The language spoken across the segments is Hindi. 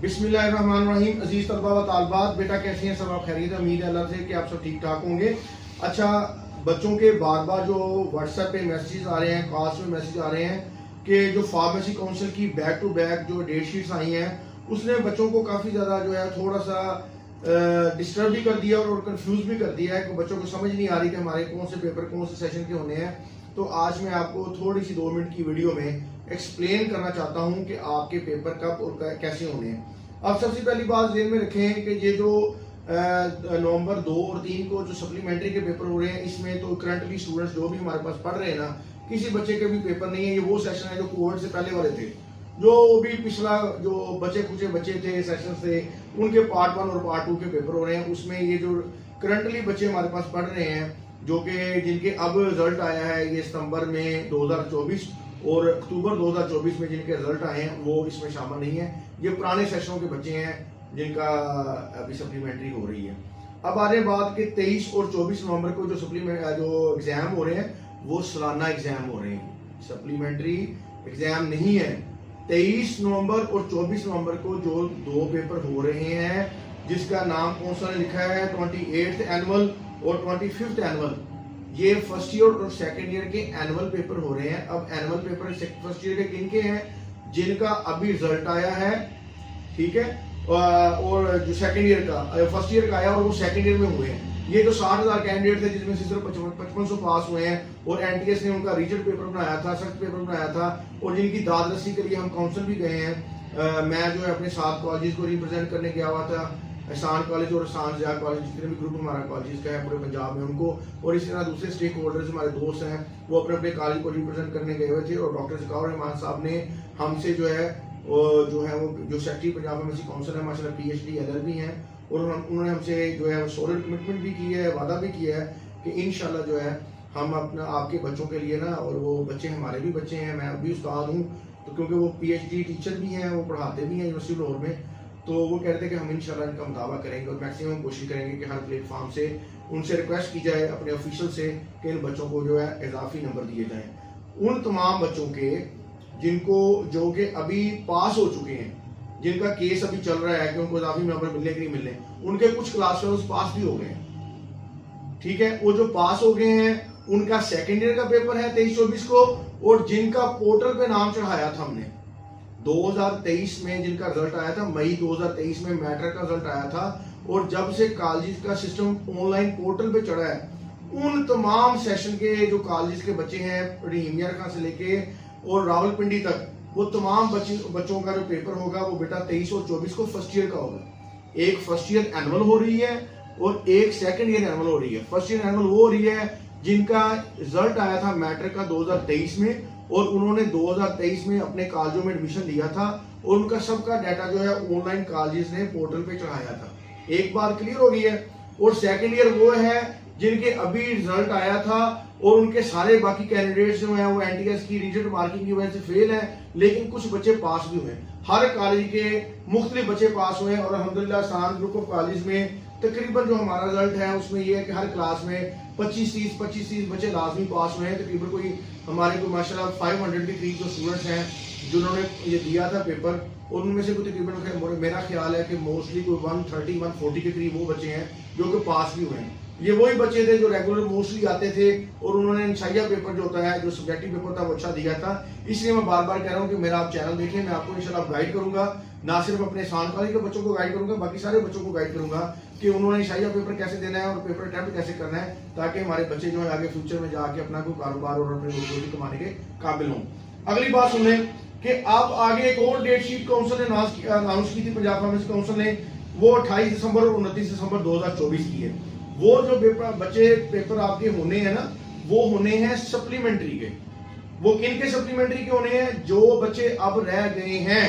बिस्मिल्लाहिर्रहमानिर्रहीम। अजीज तलबा व तालबात, बेटा कैसे हैं सब? आप खैरियत? उम्मीद है अल्लाह से कि आप सब ठीक ठाक होंगे। अच्छा, बच्चों के बार बार जो व्हाट्सएप पे मैसेजेस आ रहे हैं, कॉल्स में मैसेज आ रहे हैं कि जो फार्मेसी काउंसिल की बैक टू बैक जो डेट शीट्स आई हैं उसने बच्चों को काफ़ी ज़्यादा जो है थोड़ा सा डिस्टर्ब भी कर दिया और कंफ्यूज भी कर दिया है कि बच्चों को समझ नहीं आ रही कि हमारे कौन से पेपर कौन से सेशन के होने हैं। तो आज मैं आपको थोड़ी सी 2 मिनट की वीडियो में एक्सप्लेन करना चाहता हूं कि आपके पेपर कब और कैसे होने हैं। अब सबसे पहली बात ध्यान में रखें कि ये जो नवंबर 2 और 3 को जो सप्लीमेंट्री के पेपर हो रहे हैं, इसमें तो करंटली स्टूडेंट्स जो भी हमारे पास पढ़ रहे हैं ना, किसी बच्चे के भी पेपर नहीं है। ये वो सेशन है जो कोविड से पहले वाले थे, जो भी पिछला जो बचे कुछ बच्चे थे सेशन से, उनके पार्ट 1 और पार्ट 2 के पेपर हो रहे हैं। उसमें ये जो करंटली बच्चे हमारे पास पढ़ रहे हैं, जो कि जिनके अब रिजल्ट आया है ये सितंबर में 2024 और अक्टूबर 2024 में जिनके रिजल्ट आए हैं, वो इसमें शामिल नहीं है। ये पुराने सेशनों के बच्चे हैं जिनका अभी सप्लीमेंट्री हो रही है। अब आ रहे बात कि 23 और 24 नवंबर को जो जो एग्जाम हो रहे हैं वो सालाना एग्जाम हो रहे हैं, सप्लीमेंट्री एग्जाम नहीं है। 23 नवंबर और 24 नवंबर को जो 2 पेपर हो रहे हैं, जिसका नाम कौन सा लिखा है 28th एनुअल और 25th एनुअल, ये फर्स्ट ईयर और सेकंड ईयर के एनुअल पेपर हो रहे हैं। अब एनुअल पेपर फर्स्ट ईयर के किन के हैं? जिनका अभी रिजल्ट आया है, ठीक है, और जो सेकंड ईयर का फर्स्ट ईयर का आया और वो सेकंड ईयर में हुए हैं। ये जो 60,000 कैंडिडेट थे जिसमें से सिर्फ 5500 पास हुए हैं और एनटीएस ने उनका रिजल्ट पेपर बनाया था, सख्त पेपर बनाया था, और जिनकी दाद रस्सी के लिए हम काउंसिल भी गए हैं। मैं जो है अपने 7 कॉलेज को रिप्रेजेंट करने गया हुआ था, एहसान कॉलेज और एहसान ज़िया कॉलेज, जितने भी ग्रुप हमारा कॉलेज का है पूरे पंजाब में, उनको, और इसी तरह दूसरे स्टेक होल्डर्स हमारे दोस्त हैं, वो अपने अपने कॉलेज को रिप्रेजेंट करने गए हुए थे। और डॉक्टर ज़काउर रहमान साहब ने हमसे जो है वो जो सेक्रेटरी पंजाब फार्मेसी काउंसिल है, माशाल्लाह PhD LLB हैं, और उन्होंने हमसे जो है सॉलिड कमिटमेंट भी की है, वादा भी किया है कि इंशाल्लाह जो है हम अपना आपके बच्चों के लिए ना, और वो बच्चे हमारे भी बच्चे हैं, मैं भी उस्ताद हूँ, तो क्योंकि वो PhD टीचर भी हैं, वो पढ़ाते भी हैं यूनिवर्सिटी लाहौर में, तो वो कह रहे थे कि हम इंशाल्लाह इनका मुताबा करेंगे और मैक्सिमम कोशिश करेंगे कि हर प्लेटफॉर्म से उनसे रिक्वेस्ट की जाए अपने ऑफिशियल से कि इन बच्चों को जो है इजाफी नंबर दिए जाएं। उन तमाम बच्चों के जिनको जो कि अभी पास हो चुके हैं, जिनका केस अभी चल रहा है कि उनको इजाफी नंबर मिलने कि नहीं मिलने, उनके कुछ क्लास फेलोज पास भी हो गए हैं, ठीक है। वो जो पास हो गए हैं उनका सेकेंड ईयर का पेपर है 23-24 को, और जिनका पोर्टल पे नाम चढ़ाया था हमने 2023 में, जिनका रिजल्ट आया था मई 2023 में मैट्रिक का रिजल्ट आया था, और जब से कॉलेज का सिस्टम ऑनलाइन पोर्टल पे चढ़ा है, उन तमाम सेशन के जो कॉलेज के बच्चे हैं, रहीमिया खां से लेके और रावलपिंडी तक, वो तमाम बच्चों का जो पेपर होगा वो बेटा 23 और 24 को फर्स्ट ईयर का होगा। एक फर्स्ट ईयर एनुअल हो रही है और एक सेकेंड ईयर एनुअल हो रही है। फर्स्ट ईयर एनुअल वो हो रही है जिनका रिजल्ट आया था मैट्रिक का 2023 में, और उन्होंने 2023 में अपने कॉलेजों में एडमिशन लिया था, और उनका सबका डाटा जो है ऑनलाइन कॉलेज ने पोर्टल पे चढ़ाया था। एक बार क्लियर हो गई है। और सेकंड ईयर वो है जिनके अभी रिजल्ट आया था और उनके सारे बाकी कैंडिडेट्स जो हैं वो एनटीएस की रिजल्ट मार्किंग की वजह से फेल हैं, लेकिन कुछ बच्चे पास भी हुए। हर कॉलेज के मुख्तलिफ बच्चे पास हुए, और अल्हम्दुलिल्लाह सान ग्रुप ऑफ कॉलेज में तकरीबन जो हमारा रिजल्ट है उसमें यह है कि हर क्लास में 25-30 बच्चे लाजमी पास हुए हैं। तकरीबन कोई हमारे को माशाल्लाह 500 के करीब जो स्टूडेंट्स हैं जिन्होंने ये दिया था पेपर, और उनमें से कोई तकरीबन मेरा ख्याल है कि मोस्टली कोई 130-140 के करीब वो बच्चे हैं जो कि पास भी हुए हैं। ये वही बच्चे थे जो रेगुलर मोस्टली आते थे, और उन्होंने इंशाइया पेपर जो होता है, जो सब्जेक्टिव पेपर था, वो अच्छा दिया था। इसलिए मैं बार बार कह रहा हूँ कि मेरा आप चैनल देखिए, मैं आपको इंशाल्लाह गाइड करूंगा, ना सिर्फ अपने सान कॉलेज के बच्चों को गाइड करूंगा, बाकी सारे बच्चों को गाइड करूंगा कि उन्होंने इंशाइया पेपर कैसे देना है और पेपर अटेम्प्ट कैसे करना है, ताकि हमारे बच्चे जो है आगे फ्यूचर में जाके अपना कोई कारोबार और अपनी रोजी कमाने के काबिल हों। अगली बात सुन लें कि अब आगे एक और डेट शीट काउंसिल ने अनाउंस की थी, पंजाब फार्मेसी काउंसिल ने, वो 28 दिसंबर और 29 दिसंबर 2024 की है। वो जो पेपर आपके होने हैं ना, वो होने हैं सप्लीमेंट्री के। वो किन के सप्लीमेंट्री के होने हैं? जो बच्चे अब रह गए हैं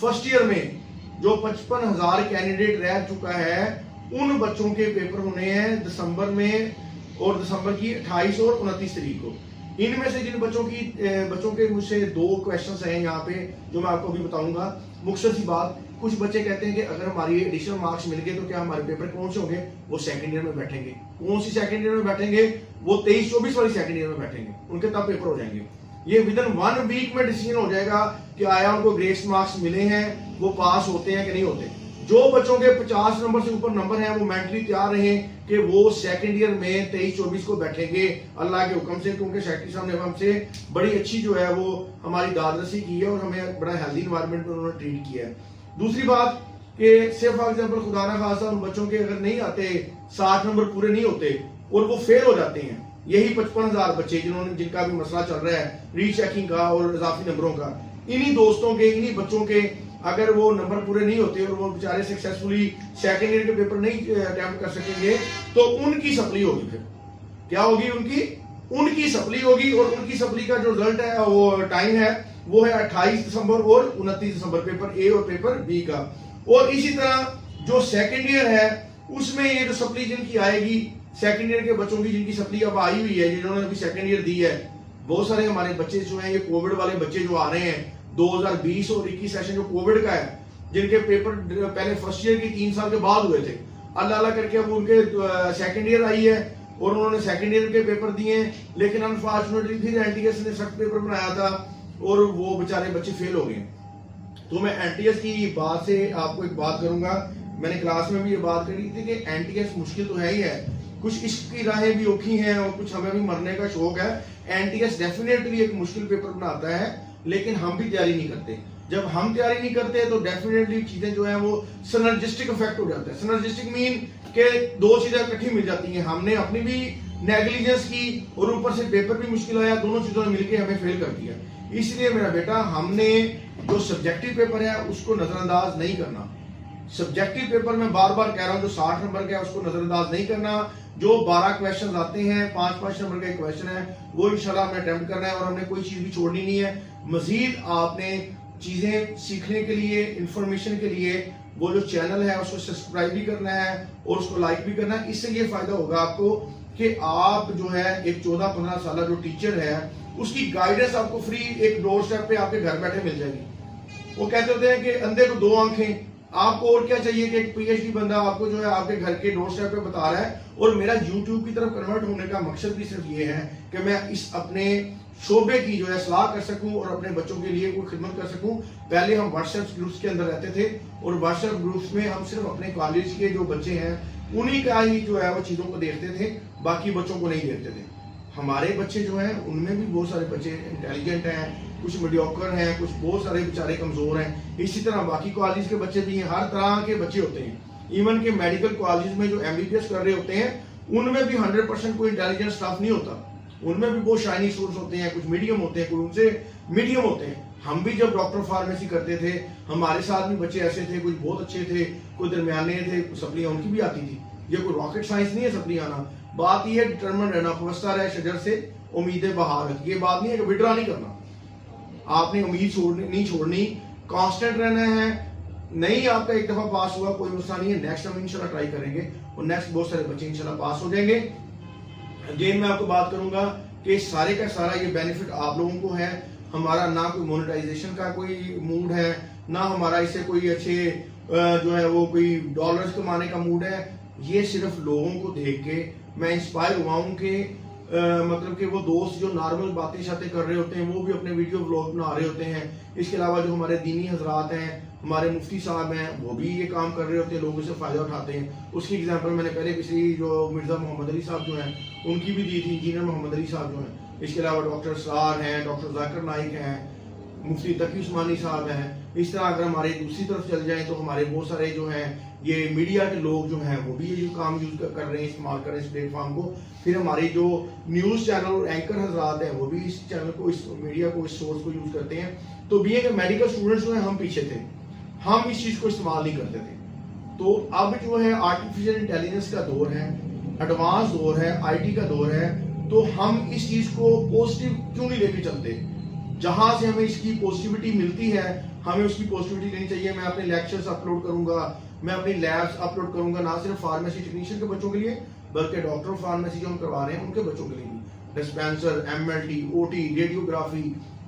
फर्स्ट ईयर में, जो 55,000 कैंडिडेट रह चुका है, उन बच्चों के पेपर होने हैं दिसंबर में, और दिसंबर की 28 और 29 तारीख को। इनमें से जिन बच्चों के मुझसे 2 क्वेश्चंस हैं यहाँ पे, जो मैं आपको अभी बताऊंगा। मुख्तसर सी बात, कुछ बच्चे कहते हैं कि अगर हमारी एडिशनल मार्क्स मिल गए तो क्या हमारे पेपर कौन से होंगे? वो सेकंड ईयर में बैठेंगे। कौन सी सेकंड ईयर में बैठेंगे? वो 23-24 वाली सेकंड ईयर में बैठेंगे, उनके तब पेपर हो जाएंगे। ये विद इन 1 वीक में डिसीजन हो जाएगा कि आया उनको ग्रेस मार्क्स मिले हैं, वो पास होते हैं कि नहीं होते। जो बच्चों के 50 नंबर से ऊपर नंबर हैं वो मेंटली तैयार रहे कि वो सेकंड ईयर में 23-24 को बैठेंगे अल्लाह के हुक्म से, क्योंकि सेक्रेटरी साहब ने हमसे बड़ी अच्छी जो है वो हमारी दादरसी की है और हमें बड़ा हेल्दी इन्वायरमेंट में उन्होंने ट्रीट किया है। दूसरी बात कि सिर्फ फॉर एग्जाम्पल खुदा ना खासा उन बच्चों के अगर नहीं आते, 60 नंबर पूरे नहीं होते और वो फेल हो जाते हैं, यही 55,000 बच्चे जिनका भी मसला चल रहा है रीचेकिंग का और इजाफी नंबरों का, इन्हीं दोस्तों के, इन्हीं बच्चों के अगर वो नंबर पूरे नहीं होते और वो बेचारे सक्सेसफुली सेकेंड ईयर के पेपर नहीं अटेम्प्ट कर सकेंगे तो उनकी सप्ली होगी। फिर क्या होगी? उनकी सप्ली होगी और उनकी सप्ली का जो रिजल्ट है वो टाइम है वो है 28 दिसंबर और 29 दिसंबर, पेपर ए और पेपर बी का। और इसी तरह जो सेकेंड ईयर है उसमें ये जो सप्ली जिनकी आएगी, सेकेंड ईयर के बच्चों की जिनकी सप्ली अब आई हुई है, जिन्होंने अभी सेकेंड ईयर दी है, बहुत सारे हमारे बच्चे जो हैं ये कोविड वाले बच्चे जो आ रहे हैं 2020 और 21 सेशन जो कोविड का है, जिनके पेपर पहले फर्स्ट ईयर की 3 साल के बाद हुए थे, अल्लाह अल्लाह करके अब उनके सेकेंड ईयर आई है और उन्होंने सेकेंड ईयर के पेपर दिए हैं, लेकिन अनफॉर्चुनेटली फिर एनटीएस ने सख्त पेपर बनाया था और वो बेचारे बच्चे फेल हो गए। तो मैं एनटीएस की बात से आपको एक बात करूंगा, मैंने क्लास में भी ये बात करी थी कि एनटीएस मुश्किल तो है ही है, कुछ इसकी राहें भी औखी हैं और कुछ हमें भी मरने का शौक है। एनटीएस डेफिनेटली एक मुश्किल पेपर बनाता है, लेकिन हम भी तैयारी नहीं करते। जब हम तैयारी नहीं करते तो डेफिनेटली चीजें जो है वो सिनर्जिस्टिक इफेक्ट हो जाता है। सिनर्जिस्टिक मीन के दो चीजें इकट्ठी मिल जाती हैं, हमने अपनी भी नेग्लिजेंस की और ऊपर से पेपर भी मुश्किल आया, दोनों चीजों ने मिलकर हमें फेल कर दिया। इसलिए मेरा बेटा, हमने जो सब्जेक्टिव पेपर है उसको नजरअंदाज नहीं करना। सब्जेक्टिव पेपर में बार बार कह रहा हूं, जो 60 नंबर का है उसको नजरअंदाज नहीं करना। जो 12 क्वेश्चन आते हैं, 5-5 नंबर का एक क्वेश्चन है, वो इंशाल्लाह हमने अटेम्प्ट करना है और हमने कोई चीज भी छोड़नी नहीं है। मजीद आपने चीजें सीखने के लिए, इंफॉर्मेशन के लिए वो जो चैनल है उसको सब्सक्राइब भी करना है और उसको लाइक भी करना है। इससे ये फायदा होगा आपको कि आप जो है एक 14-15 साल जो टीचर है उसकी गाइडेंस आपको फ्री एक डोर स्टेप पे आपके घर बैठे मिल जाएगी। वो कहते होते हैं कि अंधे को 2 आंखें, आपको और क्या चाहिए कि एक पीएचडी बंदा आपको जो है आपके घर के डोर स्टेप पे बता रहा है। और मेरा यूट्यूब की तरफ कन्वर्ट होने का मकसद भी सिर्फ ये है कि मैं इस अपने शोबे की जो है सलाह कर सकूं और अपने बच्चों के लिए कोई खिदमत कर सकूं। पहले हम व्हाट्सएप ग्रुप्स के अंदर रहते थे और व्हाट्सएप ग्रुप्स में हम सिर्फ अपने कॉलेज के जो बच्चे हैं उन्हीं का ही जो है वो चीजों को देखते थे, बाकी बच्चों को नहीं देखते थे। हमारे बच्चे जो हैं उनमें भी बहुत सारे बच्चे इंटेलिजेंट हैं, कुछ मीडियोकर हैं, कुछ बहुत सारे बेचारे कमजोर हैं। इसी तरह बाकी कॉलेज के बच्चे भी हैं, हर तरह के बच्चे होते हैं। इवन के मेडिकल कॉलेज में जो एमबीबीएस कर रहे होते हैं उनमें भी 100% कोई इंटेलिजेंट स्टाफ नहीं होता, उनमें भी बहुत शाइनी स्टूडेंट्स होते हैं, कुछ मीडियम होते हैं, कुछ उनसे मीडियम होते हैं। हम भी जब डॉक्टर फार्मेसी करते थे हमारे साथ भी बच्चे ऐसे थे, कुछ बहुत अच्छे थे, कुछ दरमियाने थे, कुछ सप्लियां उनकी भी आती थी। ये कोई रॉकेट साइंस नहीं है सप्ली आना, बात यह है डिटरमिन रहना, फवस्ता रहे शजर से उम्मीदें बहार। ये बात नहीं है कि विड्रा नहीं करना, आपने उम्मीद नहीं छोड़नी, कांस्टेंट रहना है। नहीं आपका एक दफा पास हुआ कोई मसला नहीं है, नेक्स्ट हम इंशाल्लाह ट्राई करेंगे और नेक्स्ट बहुत सारे बच्चे इंशाल्लाह पास हो जाएंगे। अगेन मैं आपको बात करूंगा कि सारे का सारा ये बेनिफिट आप लोगों को है। हमारा ना कोई मोनेटाइजेशन का कोई मूड है, ना हमारा इससे कोई अच्छे जो है वो कोई डॉलर्स कमाने का मूड है। ये सिर्फ लोगों को देख के मैं इंस्पायर हुआ हूं कि मतलब कि वो दोस्त जो नॉर्मल बातें शातें कर रहे होते हैं वो भी अपने वीडियो व्लॉग बना रहे होते हैं। इसके अलावा जो हमारे दीनी हजरात हैं, हमारे मुफ्ती साहब हैं, वो भी ये काम कर रहे होते हैं, लोगों से फायदा उठाते हैं। उसकी एग्जांपल मैंने पहले किसी जो मिर्जा मोहम्मद अली साहब जो हैं उनकी भी दी थी, इंजीनियर मोहम्मद अली साहब जो हैं। इसके अलावा डॉक्टर सरार हैं, डॉक्टर जाकिर नाइक हैं, मुफ्ती तकी उस्मानी साहब हैं। इस तरह अगर हमारे दूसरी तरफ चल जाएं तो हमारे बहुत सारे जो हैं ये मीडिया के लोग जो हैं वो भी ये काम यूज कर रहे हैं, इस्तेमाल कर रहे हैं इस प्लेटफॉर्म को। फिर हमारी जो न्यूज़ चैनल और एंकर हजरात हैं वो भी इस चैनल को, इस मीडिया को, इस सोर्स को यूज करते हैं। तो भी एक मेडिकल स्टूडेंट्स जो है हम पीछे थे, हम इस चीज को इस्तेमाल नहीं करते थे। तो अब जो है आर्टिफिशियल इंटेलिजेंस का दौर है, एडवांस दौर है, आईटी का दौर है, तो हम इस चीज को पॉजिटिव क्यों नहीं लेके चलते? जहां से हमें इसकी पॉजिटिविटी मिलती है हमें उसकी पॉजिटिविटी लेनी चाहिए। मैं अपने लेक्चर्स अपलोड करूंगा, मैं अपनी लैब्स अपलोड करूंगा, ना सिर्फ फार्मेसी टेक्नीशियन के बच्चों के लिए बल्कि डॉक्टर फार्मेसी जो हम करवा रहे हैं उनके बच्चों के लिए भी। Dispenser, MLT, OT, radiography,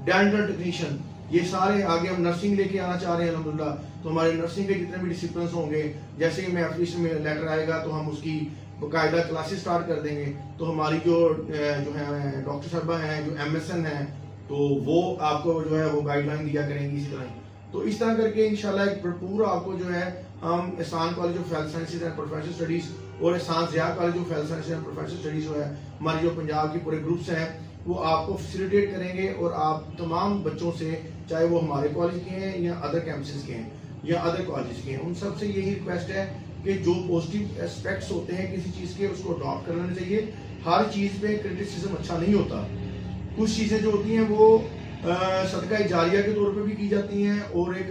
dental technician, ये सारे आगे हम नर्सिंग लेके आना चाह रहे हैं अल्हम्दुलिल्लाह। तो हमारे नर्सिंग के जितने भी डिसिप्लिन होंगे, जैसे ही मैं ऑफिस में लेटर आएगा तो हम उसकी बाकायदा क्लासेस स्टार्ट कर देंगे। तो हमारी जो है डॉक्टर साहबा हैं, जो एमएसएन हैं, तो वो आपको जो है वो गाइडलाइन दिया करेंगी इसी तरह। तो इस तरह करके इंशाल्लाह एक भरपूर आपको जो है हम Ehsan college of health sciences and professional studies और Ehsan Zia college of health sciences and professional studies जो है हमारे जो पंजाब के पूरे ग्रुप्स हैं वो आपको फैसिलिटेट करेंगे और आप तमाम बच्चों से, चाहे वो हमारे कॉलेज के हैं या अदर कैंपसेस के हैं या अदर कॉलेज के हैं, उन सब से यही रिक्वेस्ट है कि जो पॉजिटिव एस्पेक्ट्स होते हैं किसी चीज़ के उसको अडॉप्ट कर लेना चाहिए। हर चीज़ पे क्रिटिसिज्म अच्छा नहीं होता। कुछ चीज़ें जो होती हैं वो सदका जारिया के तौर पे भी की जाती हैं और एक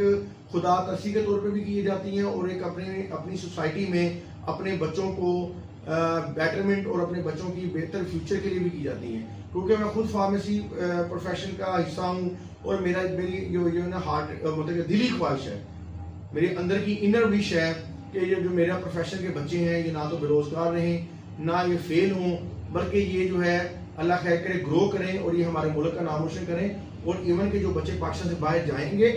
खुदा तरसी के तौर पे भी की जाती हैं और एक अपनी सोसाइटी में अपने बच्चों को बेटरमेंट और अपने बच्चों की बेहतर फ्यूचर के लिए भी की जाती हैं। क्योंकि मैं खुद फार्मेसी प्रोफेशन का हिस्सा हूँ और मेरी जो ना हार्ट मतलब दिली ख्वाहिश है, मेरे अंदर की इनर विश है कि ये जो मेरा प्रोफेशन के बच्चे हैं ये ना तो बेरोजगार रहें, ना ये फेल हों, बल्कि ये जो है अल्लाह खैर करे ग्रो करें और ये हमारे मुल्क का नाम रोशन करें। और इवन के जो बच्चे पाकिस्तान से बाहर जाएंगे,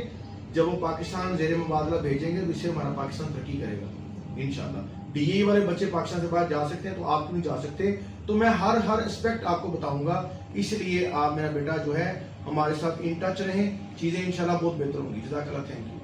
जब वो पाकिस्तान ज़ेर मुबादला भेजेंगे तो इससे हमारा पाकिस्तान तरक्की करेगा इंशाल्लाह। डीई वाले बच्चे पाकिस्तान से बाहर जा सकते हैं तो आप क्यों नहीं जा सकते? तो मैं हर एस्पेक्ट आपको बताऊंगा, इसलिए आप मेरा बेटा जो है हमारे साथ इन टच रहें, चीज़ें इंशाल्लाह बहुत बेहतर होंगी। जज़ाकल्लाह, थैंक यू।